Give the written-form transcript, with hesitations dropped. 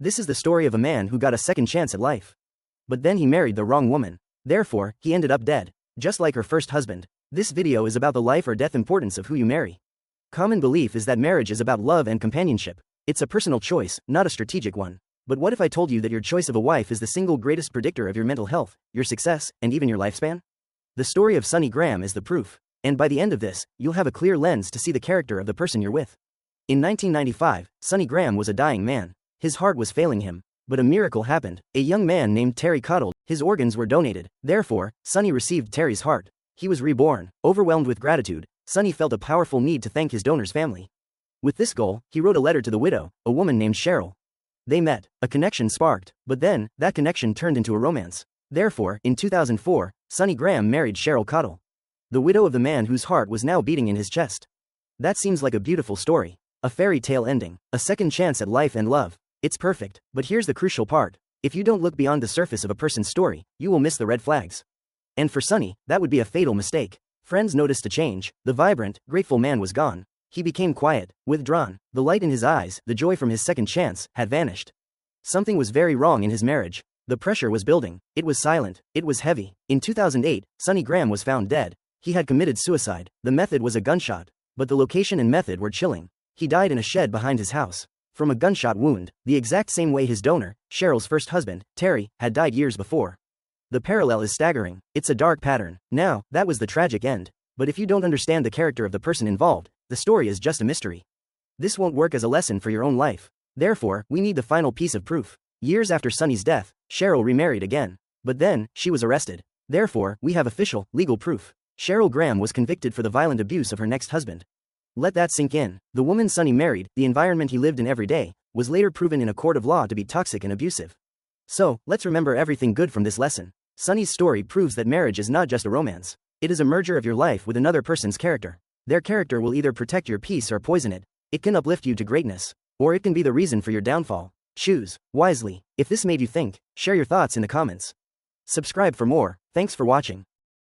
This is the story of a man who got a second chance at life. But then he married the wrong woman. Therefore, he ended up dead, just like her first husband. This video is about the life or death importance of who you marry. Common belief is that marriage is about love and companionship. It's a personal choice, not a strategic one. But what if I told you that your choice of a wife is the single greatest predictor of your mental health, your success, and even your lifespan? The story of Cheryl Graham is the proof. And by the end of this, you'll have a clear lens to see the character of the person you're with. In 1995, Cheryl Graham was a dying man. His heart was failing him. But a miracle happened. A young man named Terry coddled. His organs were donated. Therefore, Sonny received Terry's heart. He was reborn. Overwhelmed with gratitude, Sonny felt a powerful need to thank his donor's family. With this goal, he wrote a letter to the widow, a woman named Cheryl. They met. A connection sparked. But then, that connection turned into a romance. Therefore, in 2004, Cheryl Graham married Cheryl Cottle, the widow of the man whose heart was now beating in his chest. That seems like a beautiful story. A fairy tale ending. A second chance at life and love. It's perfect. But here's the crucial part. If you don't look beyond the surface of a person's story, you will miss the red flags. And for Sonny, that would be a fatal mistake. Friends noticed a change. The vibrant, grateful man was gone. He became quiet, withdrawn. The light in his eyes, the joy from his second chance, had vanished. Something was very wrong in his marriage. The pressure was building. It was silent. It was heavy. In 2008, Cheryl Graham was found dead. He had committed suicide. The method was a gunshot. But the location and method were chilling. He died in a shed behind his house. From a gunshot wound, the exact same way his donor, Cheryl's first husband, Terry, had died years before. The parallel is staggering. It's a dark pattern. Now, that was the tragic end. But if you don't understand the character of the person involved, the story is just a mystery. This won't work as a lesson for your own life. Therefore, we need the final piece of proof. Years after Sonny's death, Cheryl remarried again. But then, she was arrested. Therefore, we have official, legal proof. Cheryl Graham was convicted for the violent abuse of her next husband. Let that sink in. The woman Sonny married, the environment he lived in every day, was later proven in a court of law to be toxic and abusive. So, let's remember everything good from this lesson. Sonny's story proves that marriage is not just a romance. It is a merger of your life with another person's character. Their character will either protect your peace or poison it. It can uplift you to greatness, or it can be the reason for your downfall. Choose wisely. If this made you think, share your thoughts in the comments. Subscribe for more. Thanks for watching.